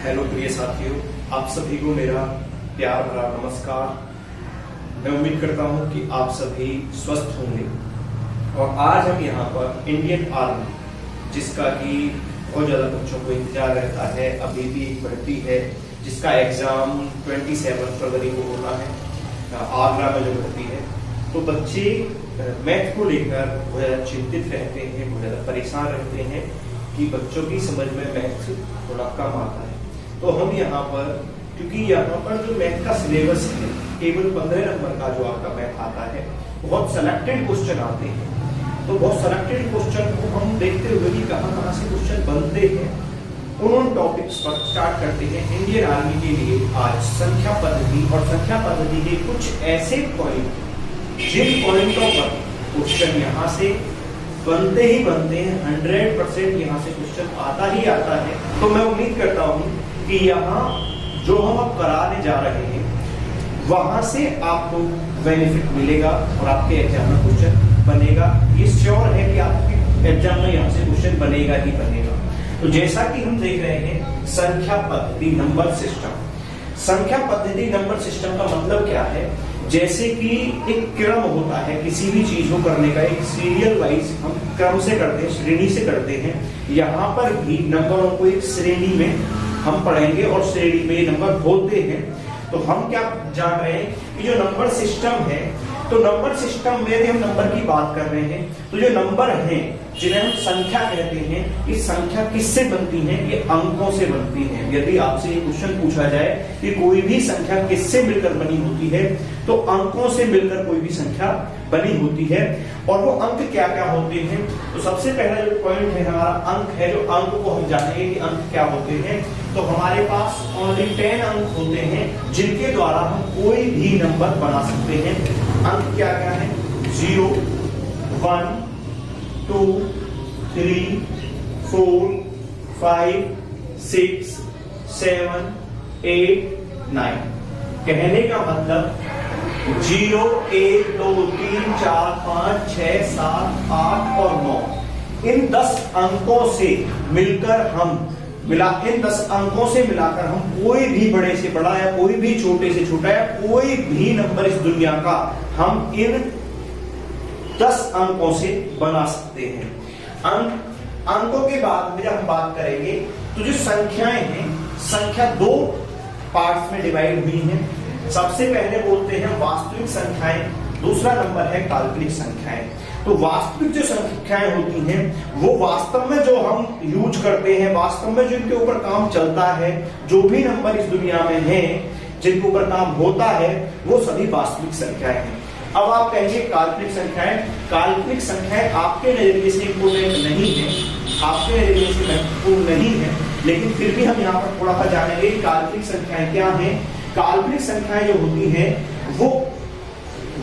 Hello प्रिय साथियों, आप सभी को मेरा प्यार भरा नमस्कार। मैं उम्मीद करता हूं कि आप सभी स्वस्थ होंगे। और आज हम यहाँ पर इंडियन आर्मी, जिसका कि बहुत ज़्यादा बच्चों को इंतजार रहता है, अभी भी एक भर्ती है जिसका एग्जाम 27 फरवरी को होना है, आगरा में जो भर्ती है। तो बच्चे मैथ को लेकर बहुत ज़्यादा चिंतित रहते हैं, बहुत ज़्यादा परेशान रहते हैं कि बच्चों की समझ में मैथ थोड़ा कम आता है। तो हम यहाँ पर, क्योंकि यहाँ पर जो मैथ का सिलेबस है केवल 15 नंबर का जो आपका मैथ आता है, बहुत सेलेक्टेड क्वेश्चन आते हैं। तो बहुत सेलेक्टेड क्वेश्चन को हम देखते हुए कि कहाँ से क्वेश्चन बनते हैं, उन टॉपिक्स पर स्टार्ट करते हैं इंडियन आर्मी के लिए आज संख्या पद्धति। और संख्या पद्धति के कुछ ऐसे पॉइंट, जिन पॉइंटों पर क्वेश्चन यहाँ से बनते ही बनते हैं, 100% यहाँ से क्वेश्चन आता ही आता है। तो मैं उम्मीद करता हूँ कि यहाँ जो हम अब कराने जा रहे हैं वहां से आपको बेनिफिट मिलेगा और आपके एग्जाम में क्वेश्चन बनेगा। ये श्योर है कि आपके एग्जाम में यहाँ से क्वेश्चन बनेगा ही बनेगा। तो जैसा कि हम देख रहे हैं संख्या पद्धति नंबर सिस्टम। संख्या पद्धति नंबर सिस्टम का मतलब क्या है? जैसे कि एक क्रम होता है किसी भी चीज को करने का, एक सीरियल वाइज हम क्रम से करते हैं, श्रेणी से करते हैं। यहाँ पर भी नंबरों को एक श्रेणी में हम पढ़ेंगे और श्रेणी में नंबर होते हैं। तो हम क्या जान रहे हैं कि जो नंबर सिस्टम है, तो नंबर सिस्टम में यदि हम नंबर की बात कर रहे हैं तो जो नंबर हैं जिन्हें हम संख्या कहते हैं, ये संख्या किससे बनती है? ये अंकों से बनती है। यदि आपसे ये क्वेश्चन पूछा जाए कि कोई भी संख्या किससे मिलकर बनी होती है, तो अंकों से मिलकर कोई भी संख्या बनी होती है। और वो अंक क्या क्या होते हैं? तो सबसे पहला जो पॉइंट है हमारा अंक है। जो अंक को हम जानेंगे कि अंक क्या होते हैं, तो हमारे पास ओनली 10 अंक होते हैं जिनके द्वारा हम कोई भी नंबर बना सकते हैं। अंक क्या क्या है? 0, 1, 2, 3, 4, 5, 6, 7, 8, 9। कहने का मतलब 0, 1, 2, 3, 4, 5, 6, 7, 8 और 9, इन 10 अंकों से मिलकर इन 10 अंकों से मिलाकर हम कोई भी बड़े से बड़ा या कोई भी छोटे से छोटा या कोई भी नंबर इस दुनिया का हम इन 10 अंकों से बना सकते हैं। अंकों के बाद में जब हम बात करेंगे तो जो संख्याएं हैं, संख्या 2 पार्ट्स में डिवाइड हुई हैं। सबसे पहले बोलते हैं वास्तविक संख्याएं, दूसरा नंबर है काल्पनिक संख्याएं। तो वास्तविक जो संख्याएं होती हैं वो वास्तव में जो हम यूज करते हैं, वास्तव में जिनके ऊपर काम चलता है, जो भी नंबर इस दुनिया में हैं जिनके ऊपर काम होता है, वो सभी वास्तविक संख्याएं हैं। अब आप कहेंगे काल्पनिक संख्याएं। काल्पनिक संख्याएं आपके नजरिए से इंपोर्टेंट नहीं है, आपके नजरिए से महत्वपूर्ण नहीं है, लेकिन फिर भी हम यहाँ पर थोड़ा सा जानेंगे काल्पनिक संख्याएं क्या हैं। काल्पनिक संख्याएं जो होती हैं वो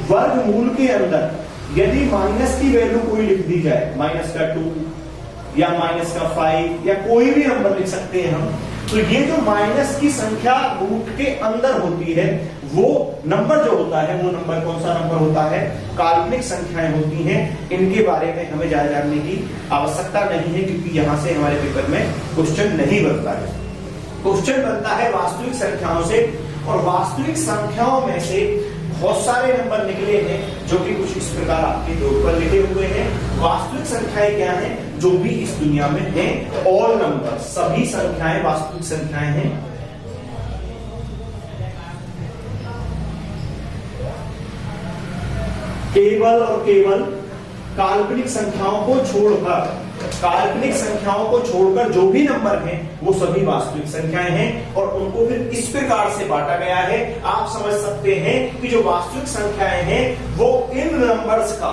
वर्गमूल के अंदर यदि माइनस की वैल्यू कोई लिख दी जाए, माइनस का 2 या माइनस का 5 या कोई भी नंबर लिख सकते हैं हम, तो ये जो माइनस की संख्या रूट के अंदर होती है, वो नंबर जो होता है, वो नंबर कौन सा नंबर होता है? काल्पनिक संख्याएं होती हैं। इनके बारे में हमें ज्यादा जानने की आवश्यकता नहीं है, क्योंकि यहां से हमारे पेपर में क्वेश्चन नहीं बनता है। क्वेश्चन बनता है वास्तविक संख्याओं से, और वास्तविक संख्याओं में से बहुत सारे नंबर निकले हैं जो कि कुछ इस प्रकार आपके बोर्ड पर लिखे हुए हैं। वास्तविक संख्याएं क्या हैं जो भी इस दुनिया में हैं? ऑल नंबर, सभी संख्याएं वास्तविक संख्याएं हैं। केवल और केवल काल्पनिक संख्याओं को छोड़कर जो भी नंबर हैं वो सभी वास्तविक संख्याएं हैं। और उनको फिर इस प्रकार से बांटा गया है, आप समझ सकते हैं कि जो वास्तविक संख्याएं हैं वो इन नंबर्स का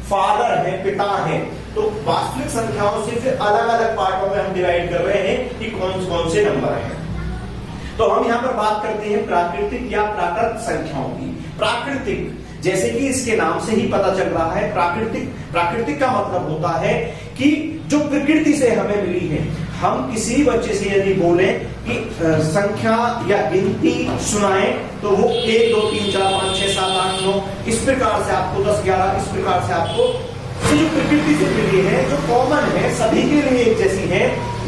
फादर है, पिता है। तो वास्तविक संख्याओं से फिर अलग अलग पार्टों में हम डिवाइड कर रहे हैं कि कौन कौन से नंबर हैं। तो हम यहाँ पर बात करते हैं प्राकृतिक या प्राकृत संख्याओं की। प्राकृतिक, जैसे कि इसके नाम से ही पता चल रहा है, प्राकृतिक का मतलब होता है कि जो प्रकृति से हमें मिली है। हम किसी बच्चे से यदि बोले कि संख्या या गिनती सुनाएं, तो वो 1, 2, 3, 4, 5, 6, 7, 8, 9 इस प्रकार से आपको 10, 11 इस प्रकार से आपको जो प्रकृति से मिली है, जो कॉमन है, सभी के लिए एक जैसी है,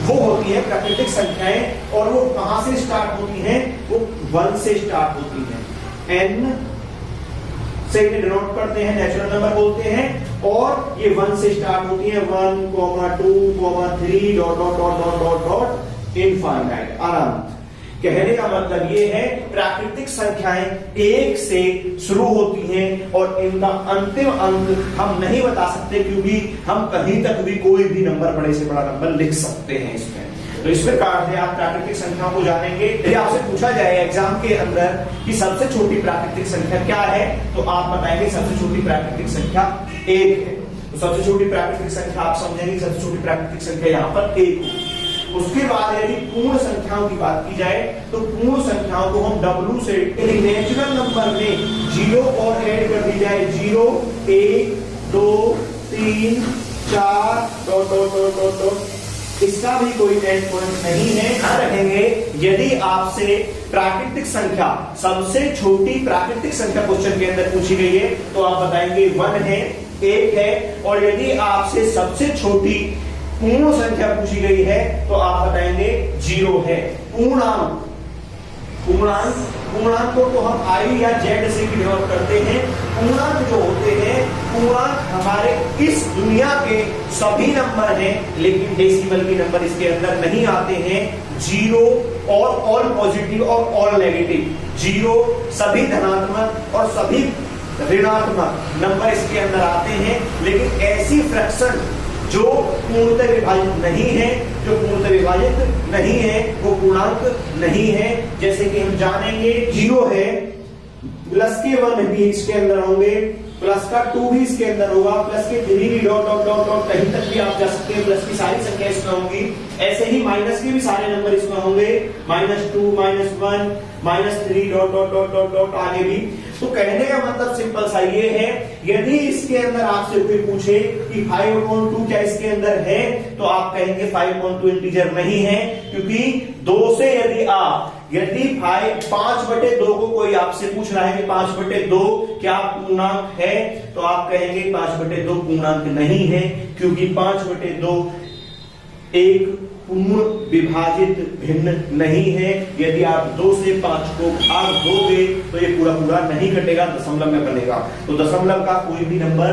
वो होती है प्राकृतिक संख्याएं, और वो कहां से स्टार्ट होती हैं? वो 1 से स्टार्ट होती हैं। n से इन्हें डिनोट करते हैं, नेचुरल नंबर बोलते हैं, और ये 1 से स्टार्ट होती है, 1, 2, 3 dot dot dot dot dot dot infinite अनंत। कहने का मतलब ये है प्राकृतिक संख्याएं 1 से शुरू होती हैं और इनका अंतिम अंक हम नहीं बता सकते, क्योंकि हम कहीं तक भी कोई भी नंबर, बड़े से बड़ा नंबर लिख सकते हैं इसमें। तो इस प्रकार से आप प्राकृतिक संख्याओं को जानेंगे। यदि आपसे पूछा जाए एग्जाम के अंदर कि सबसे छोटी प्राकृतिक संख्या क्या है, तो आप बताएंगे सबसे छोटी प्राकृतिक संख्या 1 है। तो सबसे छोटी प्राकृतिक संख्या आप समझेंगे, सबसे छोटी प्राकृतिक संख्या यहाँ पर 1 है। उसके बाद यदि पूर्ण संख्याओं की बात की जाए, तो पूर्ण संख्याओं को हम W से नेचुरल नंबर में 0 और ऐड कर दी जाए, 0, 1, 2, 3, 4 dot dot dot dot dot, इसका भी कोई एंड पॉइंट नहीं है। ध्यान रखेंगे, यदि आपसे प्राकृतिक संख्या, सबसे छोटी प्राकृतिक संख्या क्वेश्चन के अंदर पूछी गई है, तो आप बताएंगे 1 है, 1 है, और यदि आपसे सबसे छोटी पूर्ण संख्या पूछी गई है, तो आप बताएंगे 0 है। पूर्णांक पूर्णांकों को हम I या Z से डिनोट करते हैं। पूर्णांक जो होते हैं, पूर्णांक हमारे इस दुनिया के सभी नंबर हैं, लेकिन डेसिमल के नंबर इसके अंदर नहीं आते हैं। 0 और ऑल पॉजिटिव और ऑल नेगेटिव, 0 सभी धनात्मक और सभी ऋणात्मक नंबर इसके अंदर आते हैं, लेकिन ऐसी फ्रैक्शन जो पूर्णतः विभाजित नहीं है, जो पूर्णतः विभाजित नहीं है, वो पूर्णांक नहीं है। जैसे कि हम जानेंगे 0 है, प्लस के 1 भी इसके अंदर होंगे, प्लस का 2 भी इसके अंदर होगा, प्लस के 3 भी डॉट डॉट डॉट डॉट कहीं तक भी आप जा सकते हैं, प्लस की सारी संख्या इसमें होंगी। ऐसे ही माइनस के भी सारे नंबर इसमें होंगे, -2, -1, -3 dot dot dot dot dot आगे भी। तो कहने का मतलब सिंपल सा ये है, यदि इसके अंदर आपसे कोई पूछे कि 5/2 क्या इसके अंदर है, तो आप कहेंगे 5/2 इंटीजर नहीं है, क्योंकि 2 से यदि 5/2 को कोई आपसे पूछ रहा है कि 5/2 क्या पूर्णांक है, तो आप कहेंगे 5/2 पूर्णांक नहीं है, क्योंकि 5/2 एक पूर्ण विभाजित भिन्न नहीं है। यदि आप 2 से 5 को भाग दोगे तो ये पूरा पूरा नहीं कटेगा, दशमलव में बनेगा। तो दशमलव का कोई भी नंबर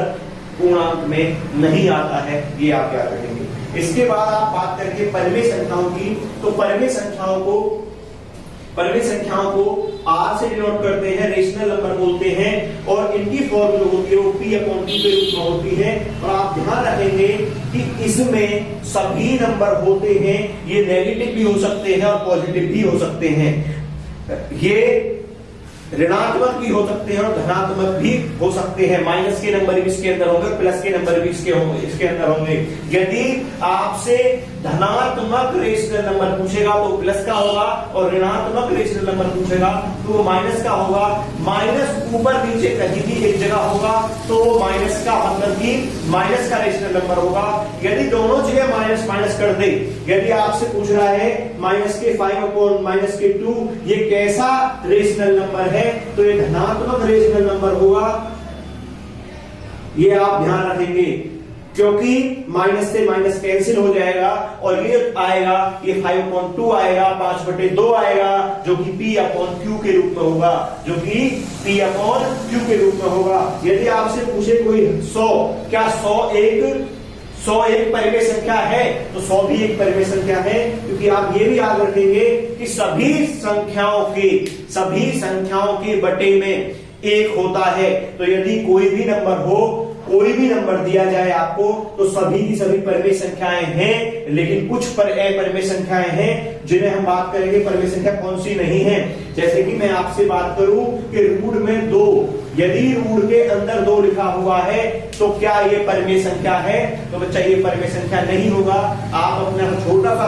पूर्णांक में नहीं आता है, ये आप याद रखेंगे। इसके बाद आप बात करेंगे परिमेय संख्याओं की, तो परिमेय संख्याओं को R से डिनोट करते हैं, रेशनल नंबर बोलते हैं, और इनकी फॉर्म जो होती है वो P/2 के रूप में होती है। और आप ध्यान रखेंगे कि इसमें सभी नंबर होते हैं, ये नेगेटिव भी हो सकते हैं और पॉजिटिव भी हो सकते हैं, ये ऋणात्मक भी हो सकते हैं और धनात्मक भी हो सकते हैं। माइनस के नंबर भी इसके अंदर होंगे, प्लस के नंबर भी इसके अंदर होंगे। यदि आपसे धनात्मक रेशनल नंबर पूछेगा तो प्लस का होगा, और ऋणात्मक रेशनल नंबर पूछेगा तो वो माइनस का होगा। माइनस ऊपर नीचे कहीं भी एक जगह होगा तो वो माइनस का मतलब कि माइनस का रेशनल नंबर होगा। यदि दोनों जगह माइनस माइनस कर दे, यदि आपसे पूछ रहा है -5/-2 ये कैसा रेशनल नंबर है, तो ये धनात्मक रेशनल नंबर होगा, ये आप ध्यान रखेंगे, क्योंकि माइनस से माइनस कैंसिल हो जाएगा और ये आएगा, ये 5/2 आएगा, 5/2 आएगा, जो कि P/Q के रूप में होगा, जो कि P/Q के रूप में होगा। यदि आपसे पूछे कोई 100, क्या 100 एक परिमेय संख्या है, तो 100 भी एक परिमेय संख्या है, क्योंकि आप ये भी याद रखेंगे कि सभी संख्याओं के बटे में 1 होता है। तो यदि कोई भी नंबर हो, कोई भी नंबर दिया जाए आपको, तो सभी की सभी परिमेय संख्याएं हैं, लेकिन कुछ अपरिमेय संख्याएं हैं जिन्हें हम बात करेंगे परिमेय संख्या कौन सी नहीं है। जैसे कि मैं आपसे बात करूं कि रूट में 2, यदि रूट के अंदर 2 लिखा हुआ है तो क्या ये परिमेय संख्या है? तो बच्चा ये परिमेय संख्या नहीं होगा। आप अपना छोटा सा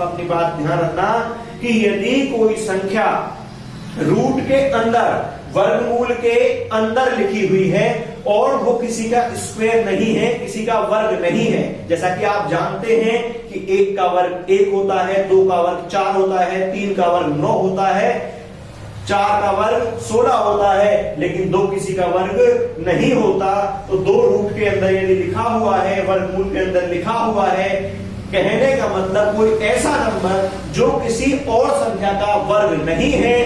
अपनी बात ध्यान रखना कि यदि कोई संख्या रूट के अंदर, वर्गमूल के अंदर लिखी हुई है और वो किसी का स्क्वायर नहीं है, किसी का वर्ग नहीं है, जैसा कि आप जानते हैं कि 1 का वर्ग 1 होता है, 2 का वर्ग 4 होता है, 3 का वर्ग 9 होता है, 4 का वर्ग 16 होता है, लेकिन 2 किसी का वर्ग नहीं होता। तो 2 रूट के अंदर यदि लिखा हुआ है, वर्गमूल के अंदर लिखा हुआ है कहने का मतलब कोई ऐसा नंबर जो किसी और संख्या का वर्ग नहीं है,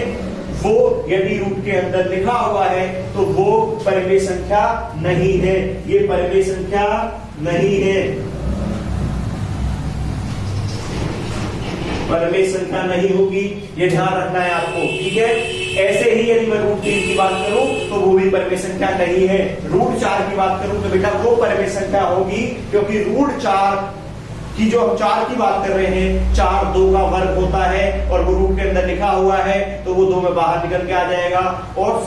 वो यदि रूट के अंदर लिखा हुआ है तो वो परिमेय संख्या नहीं है। ये परिमेय संख्या नहीं है, परिमेय संख्या नहीं होगी, ये ध्यान रखना है आपको, ठीक है। ऐसे ही यदि मैं रूट 3 की बात करूं तो वो भी परिमेय संख्या नहीं है। रूट 4 की बात करूं तो बेटा वो परिमेय संख्या होगी, क्योंकि रूट 4 की जो हम 4 की बात कर रहे हैं, 4 2 का वर्ग होता है और वो रूट के अंदर लिखा हुआ है, तो वो 2 में बाहर निकल के आ जाएगा। और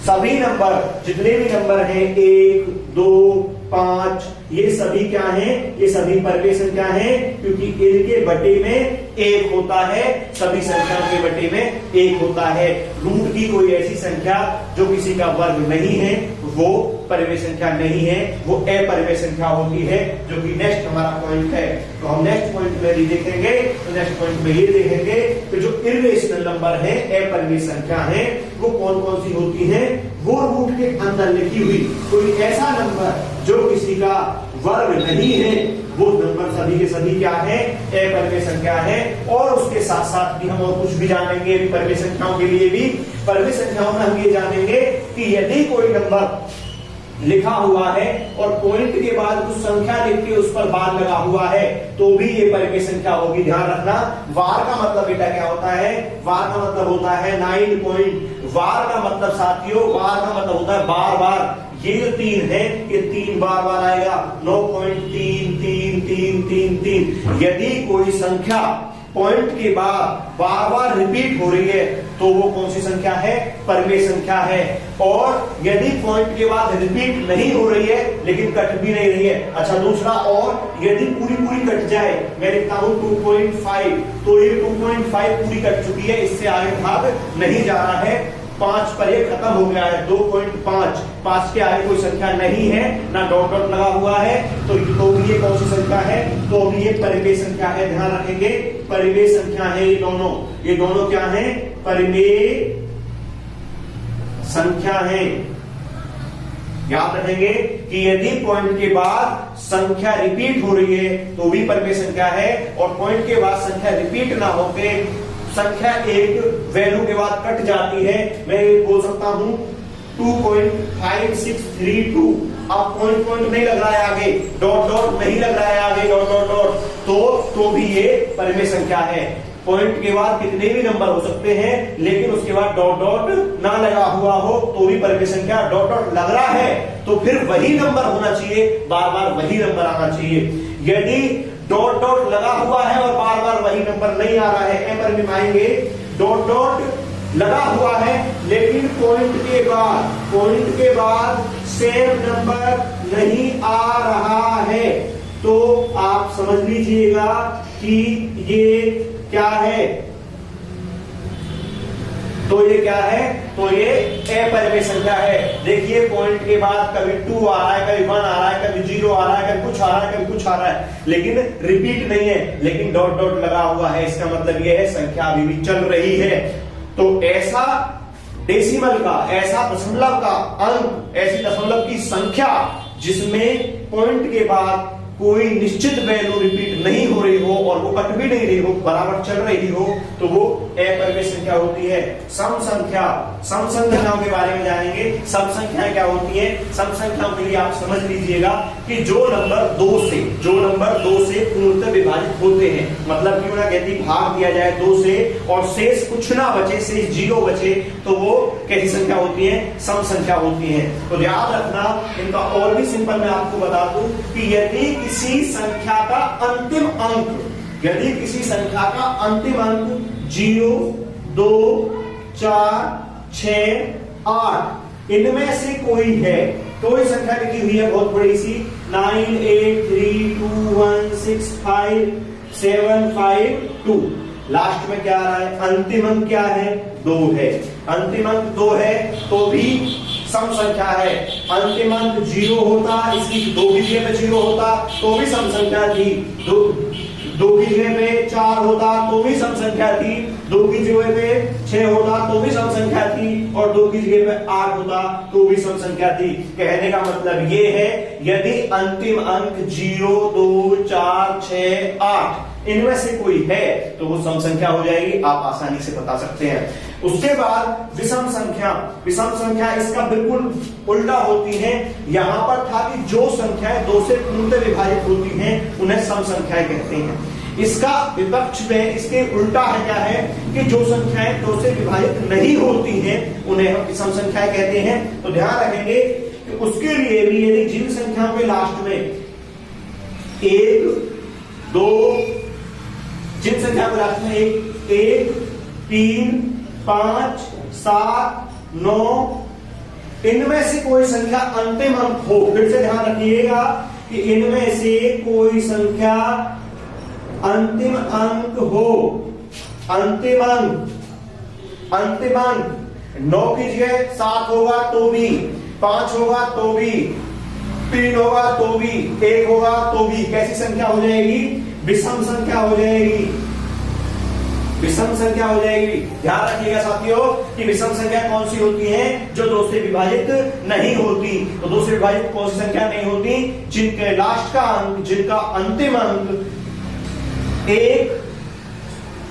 सभी नंबर, जितने भी नंबर हैं 1 2 5, ये सभी क्या हैं? ये सभी परिमेय संख्या हैं, क्योंकि इनके बटे में 1 होता है, सभी संख्याओं के बटे में 1 होता है। रूट की कोई ऐसी संख्या जो किसी का वर्ग नहीं है वो परिमेय संख्या नहीं है, वो अपरिमेय संख्या होती है, जो कि नेक्स्ट हमारा पॉइंट है। तो हम नेक्स्ट पॉइंट में भी देखेंगे, तो नेक्स्ट पॉइंट में ये देखेंगे कि जो इर्रेशनल नंबर है, अपरिमेय संख्या है, वो कौन कौन सी होती है। वो रूट के अंदर लिखी हुई कोई ऐसा नंबर जो किसी का वर्ग नहीं है, वो नंबर सभी के सभी क्या है? अपरिमेय संख्या है। और उसके साथ साथ भी हम और कुछ भी जानेंगे परिमेय संख्याओं के लिए भी। परिमेय संख्याओं में हम ये जानेंगे कि यदि कोई नंबर लिखा हुआ है और पॉइंट के बाद कुछ संख्या लिख के उस पर बार लगा हुआ है, तो भी ये परिमेय संख्या होगी। ध्यान रखना, वार का मतलब बेटा क्या होता है? वार का मतलब होता है 9 पॉइंट। वार का मतलब साथियों, वार का मतलब होता है बार बार। ये जो 3 है, ये 3 बार बार आएगा। 9.3 3 3 3 3। यदि कोई संख्या पॉइंट के बाद बार बार रिपीट हो रही है तो वो कौन सी संख्या है? परिमेय संख्या है। और यदि पॉइंट के बाद रिपीट नहीं हो रही है लेकिन कट भी नहीं रही है, अच्छा दूसरा, और यदि पूरी कट जाए, मैं लिखता हूं 2.5, तो ये 2.5 पूरी कट चुकी है, इससे आगे भाग नहीं जा रहा है। 5 पर ये खत्म हो गया है। 2.5, 5 के आगे कोई संख्या नहीं है, ना डॉट डॉट लगा हुआ है, तो भी ये कौन सी संख्या है? तो भी ये परिमेय संख्या है। ध्यान रखेंगे, परिमेय संख्या है ये दोनों क्या है? परिमेय संख्या है। याद रखेंगे कि यदि पॉइंट के बाद संख्या रिपीट हो रही है तो भी परिमेय संख्या है, और पॉइंट के बाद संख्या रिपीट ना होके संख्या एक वैल्यू के बाद कट जाती है, मैं बोल सकता हूं 2.5632। अब पॉइंट नहीं लग रहा है आगे, डॉट डॉट नहीं लग रहा है आगे, डॉट डॉट डॉट, तो भी ये परिमेय संख्या है। पॉइंट के बाद कितने भी नंबर हो सकते हैं, लेकिन उसके बाद डॉट डॉट ना लगा हुआ हो तो भी परिमेय संख्या। डॉट डॉट लग रहा है तो फिर वही नंबर होना चाहिए, बार बार वही नंबर आना चाहिए। यदि डॉट डॉट लगा हुआ है और बार बार वही नंबर नहीं आ रहा है, अपरिमेय में आएंगे। डॉट डॉट लगा हुआ है लेकिन पॉइंट के बाद सेम नंबर नहीं आ रहा है, तो आप समझ लीजिएगा कि ये क्या है? तो ये क्या है? तो ये अपरिमेय संख्या है। देखिए पॉइंट के बाद कभी 2 आ रहा है, कभी 1 आ रहा है, कभी 0 आ रहा है, कभी कुछ आ रहा है, कभी कुछ आ रहा है, लेकिन रिपीट नहीं है, लेकिन डॉट डॉट लगा हुआ है। इसका मतलब ये है संख्या अभी भी चल रही है। तो ऐसा डेसिमल का, ऐसा दशमलव का अंक, ऐसी दशमलव की संख्या जिसमें पॉइंट के बाद कोई निश्चित वैल्यू रिपीट नहीं हो रही हो और वो कट भी नहीं रही हो, बराबर चल रही हो, तो वो अपरिमेय संख्या होती है। सम संख्याओं के बारे में जानेंगे। सम संख्याएं क्या होती है? सम संख्याओं के लिए आप समझ लीजिएगा कि जो नंबर 2 से पूर्णतः विभाजित होते हैं, मतलब क्यों ना कहती भाग दिया जाए 2 से और शेष कुछ ना बचे, शेष 0 बचे, तो वो कैसी संख्या होती है? सम संख्या होती है। तो याद रखना, इनका और भी सिंपल मैं आपको बता दूं कि यदि किसी संख्या का अंतिम अंक 0 2 4 6 8 इनमें से कोई है, कोई संख्या लिखी हुई है बहुत बड़ी सी 9 8 3 2 1 6 5 7 5 2, लास्ट में क्या आ रहा है? अंतिम अंक क्या है? 2 है। अंतिम अंक 2 है तो भी सम संख्या है। अंतिम अंक 0 होता, इसकी 2 की जगह 0 होता तो भी सम संख्या थी। 2 की जगह पे 4 होता तो भी सम संख्या थी, 2 की जगह पे 6 होता तो भी सम संख्या थी, और 2 की जगह पे 8 होता तो भी सम संख्या थी। कहने का मतलब ये है यदि अंतिम अंक 0, 2, 4, 6, 8 इनमें से कोई है तो वो सम संख्या हो जाएगी, आप आसानी से बता सकते हैं। उसके बाद विषम संख्या, विषम संख्या इसका बिल्कुल उल्टा होती है। यहां पर था कि जो संख्याएं 2 से पूर्णतः विभाजित होती हैं उन्हें सम संख्याएं कहते हैं। इसका विपक्ष में इसके उल्टा है, क्या है कि जो संख्याएं 2 से विभाजित नहीं होती हैं उन्हें हम विषम संख्याएं कहते हैं। तो ध्यान रखेंगे कि उसके लिए भी यदि जिन संख्याओं के लास्ट में 1, 2, जिन संख्या को लास्ट में 1, 3, 5, 7, 9 इनमें से कोई संख्या अंतिम अंक हो, फिर से ध्यान रखिएगा कि इनमें से कोई संख्या अंतिम अंक हो, अंतिम अंक 9 की जगह 7 होगा तो भी, 5 होगा तो भी, 3 होगा तो भी, 1 होगा तो भी कैसी संख्या हो जाएगी? विषम संख्या हो जाएगी, विषम संख्या हो जाएगी। ध्यान रखिएगा साथियों कि विषम संख्या कौन सी होती है? जो 2 से विभाजित नहीं होती। तो 2 से विभाजित कौन सी संख्या नहीं होती? जिनके लास्ट का अंक, जिनका अंतिम अंक 1,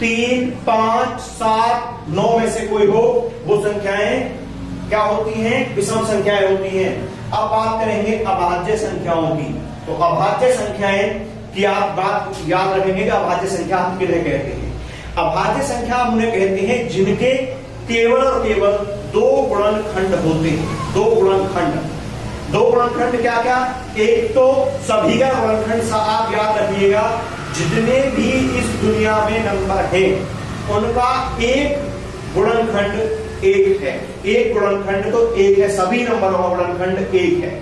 3, 5, 7, 9 में से कोई हो, वो संख्याएं क्या होती हैं? विषम संख्याएं होती हैं। अब बात करेंगे अभाज्य संख्याओं की। तो अभाज्य संख्याएं की आप बात याद रखेंगे कि अभाज्य संख्या हम किन्हें कहते हैं? अभाज्य संख्या हम उन्हें कहते हैं जिनके केवल और केवल 2 गुणनखंड होते हैं। 2 गुणनखंड, 2 गुणनखंड क्या क्या? एक तो सभी का गुणनखंड, आप याद रखिएगा जितने भी इस दुनिया में नंबर हैं उनका एक गुणनखंड 1 है। एक गुणनखंड तो 1 है, सभी नंबरों का गुणनखंड 1 है।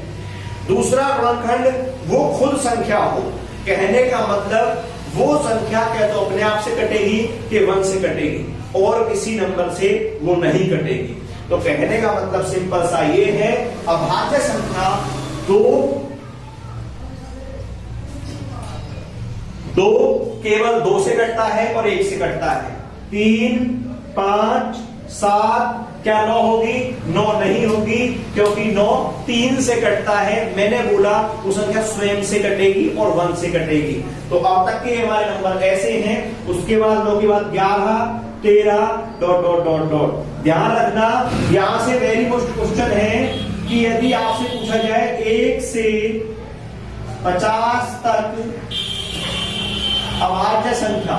दूसरा गुणनखंड वो खुद संख्या हो, कहने का मतलब वो संख्या क्या तो अपने आप से कटेगी कि 1 से कटेगी और किसी नंबर से वो नहीं कटेगी। तो कहने का मतलब सिंपल सा ये है, अभाज्य संख्या दो केवल 2 से कटता है और 1 से कटता है। 3, 5, 7 क्या 9 होगी? 9 नहीं होगी, क्योंकि 9 3 से कटता है। मैंने बोला वो संख्या स्वयं से कटेगी और 1 से कटेगी। तो अब तक के हमारे नंबर ऐसे हैं। उसके बाद 9 के बाद 11, 13 ... ध्यान रखना, यहां से वेरी मोस्ट क्वेश्चन है कि यदि आपसे पूछा जाए 1 से 50 तक अभाज्य संख्या,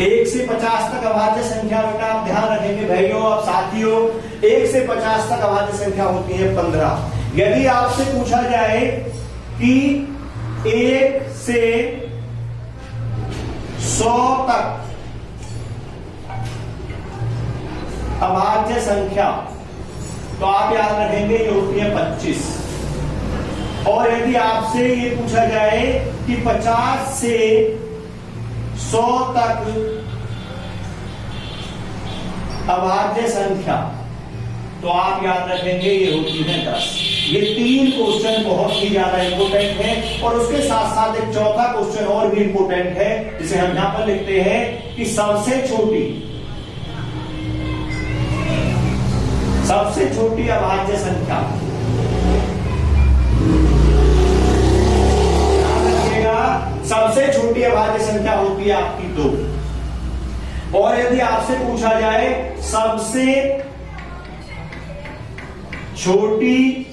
1 से 50 तक अभाज्य संख्या, बेटा आप ध्यान रखेंगे भाइयों, आप साथियों, 1 से 50 तक अभाज्य संख्या होती है 15। यदि आपसे पूछा जाए कि 1 से 100 तक अभाज्य संख्या, तो आप याद रखेंगे ये होती है 25। और यदि आपसे ये पूछा जाए कि 50 से 100 तक अभाज्य संख्या, तो आप याद रखेंगे ये होती है 10। ये 3 क्वेश्चन बहुत ही ज्यादा इंपोर्टेंट है। और उसके साथ साथ एक चौथा क्वेश्चन और भी इंपोर्टेंट है, जिसे हम यहां पर लिखते हैं कि सबसे छोटी अभाज्य संख्या, ध्यान रखिएगा, सबसे छोटी अभाज्य संख्या होती है आपकी 2। और यदि आपसे पूछा जाए सबसे छोटी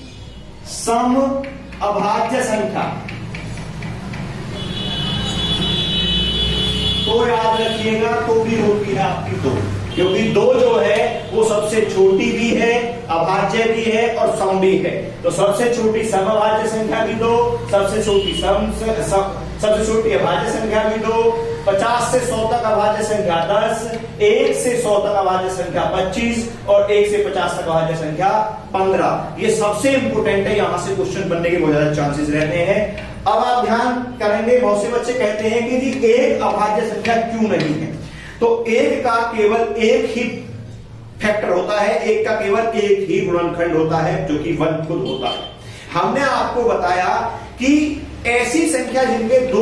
सम अभाज्य संख्या, तो याद रखिएगा तो भी होती है आपकी 2, क्योंकि 2 जो है वो सबसे छोटी भी है, अभाज्य भी है और सम भी है। तो सबसे छोटी सम अभाज्य संख्या भी 2, सबसे छोटी अभाज्य संख्या भी 2, 50 से 100 तक अभाज्य संख्या 10, 1 से 100 तक अभाज्य संख्या 25 और 1 से 50 तक अभाज्य संख्या 15। ये सबसे इंपोर्टेंट है, यहां से क्वेश्चन बनने के बहुत ज्यादा चांसेस रहते हैं। अब आप ध्यान करेंगे, बहुत से बच्चे कहते हैं कि जी एक अभाज्य संख्या क्यों नहीं है? तो 1 का केवल एक ही फैक्टर होता है, 1 का केवल एक ही गुणनखंड होता है, जो कि 1 खुद होता है। हमने आपको बताया कि ऐसी संख्या जिनके दो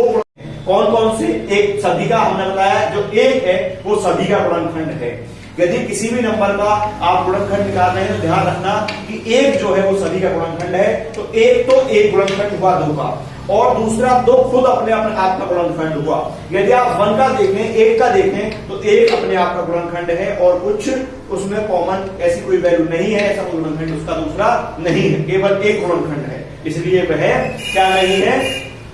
कौन कौन से, एक सभी का हमने बताया, जो एक है वो सभी का गुणनखंड है। यदि किसी भी नंबर का आप गुणनखंड निकाल रहे हैं तो ध्यान रखना कि एक जो है वो सभी का गुणनखंड है, तो एक गुणनखंड हुआ दो का, और दूसरा दो खुद अपने अपने आप का गुणनखंड हुआ। यदि आप 1 का देखें, 1 का देखें तो 1 अपने आप का गुणनखंड है और कुछ उसमें कॉमन ऐसी कोई वैल्यू नहीं है, ऐसा कोई गुणनखंड उसका दूसरा नहीं है, केवल एक गुणनखंड है, इसलिए वह क्या नहीं है,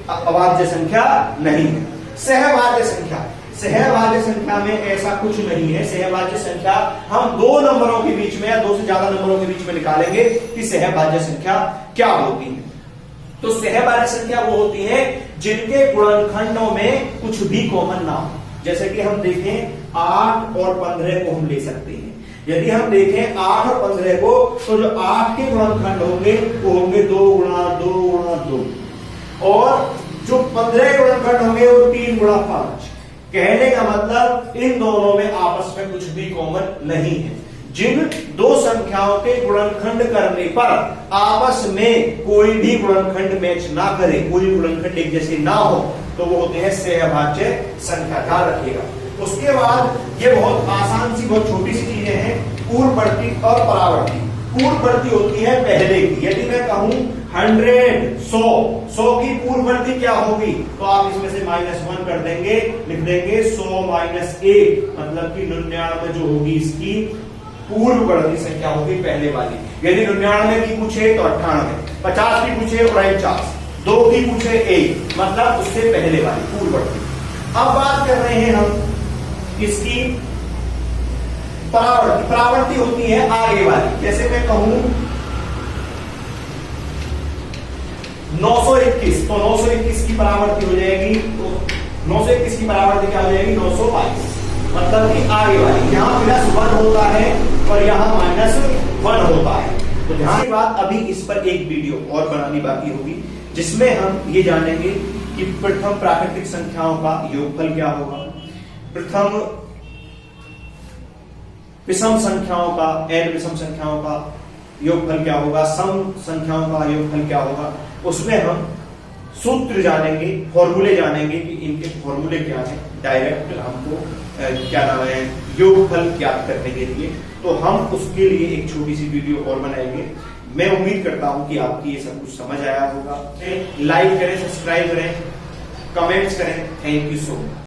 अभाज्य संख्या नहीं है। सहभाज्य संख्या, सहभाज्य संख्या में ऐसा कुछ नहीं है। सहभाज्य संख्या हम दो नंबरों के बीच में या दो से ज्यादा नंबरों के बीच में निकालेंगे कि सहभाज्य संख्या क्या होती है। तो सहभाज्य संख्या वो होती है जिनके गुणनखंडों में कुछ भी कॉमन ना हो। जैसे कि हम देखें 8 और 15 को हम ले सकते हैं। यदि हम देखें 8 और 15 को, तो जो 8 के गुणनखंड होंगे वो होंगे 2 गुणा 2 गुणा 2, और जो 15 के गुणनखंड होंगे वो 3 गुणा 5। कहने का मतलब इन दोनों में आपस में कुछ भी कॉमन नहीं है। जिन दो संख्याओं के गुणनखंड करने पर आपस में कोई भी गुणनखंड मैच ना करे, कोई गुणनखंड एक जैसे ना हो, तो वो होते हैं सहभाज्य संख्या। ध्यान रखिएगा। उसके बाद ये बहुत आसान सी, बहुत छोटी सी चीजें हैं, पूर्ववर्ती और परावर्ती। पूर्ववर्ती होती है पहले की। यदि मैं कहूं 100 की पूर्ववर्ती क्या होगी, तो आप इसमें से -1 कर देंगे, लिख देंगे 100 - 1, मतलब कि 99 जो होगी इसकी पूर्ववर्ती संख्या होगी पहले वाली। यदि 99 की पूछे तो 98, 50 की पूछे 49, 2 की पूछे 1, मतलब उससे पहले वाली पूर्ववर्ती। अब बात कर रहे हैं हम इसकी परावर्ती। परावर्ती होती है आगे वाली। जैसे मैं कहूं 921, तो 921 की परावर्ती हो जाएगी, तो 921 की परावर्ती क्या हो जाएगी, 922, मतलब कि आगे वाली। यहां +1 होता है और यहां -1 होता है। तो ध्यान की बात, अभी इस पर एक वीडियो और बनानी बाकी होगी, जिसमें हम ये जानेंगे कि प्रथम प्राकृतिक संख्याओं का योगफल क्या होगा, प्रथम विषम संख्याओं का, n विषम संख्याओं का योगफल क्या होगा, सम संख्याओं का योगफल क्या होगा। उसमें हम सूत्र जानेंगे, फॉर्मूले जानेंगे कि इनके फॉर्मूले क्या हैं, डायरेक्ट हमको क्या नाम है, योगफल ज्ञात करने के लिए। तो हम उसके लिए एक छोटी सी वीडियो और बनाएंगे। मैं उम्मीद करता हूं कि आपकी ये सब कुछ समझ आया होगा। लाइक करें, सब्सक्राइब करें, कमेंट्स करें। Thank you so much.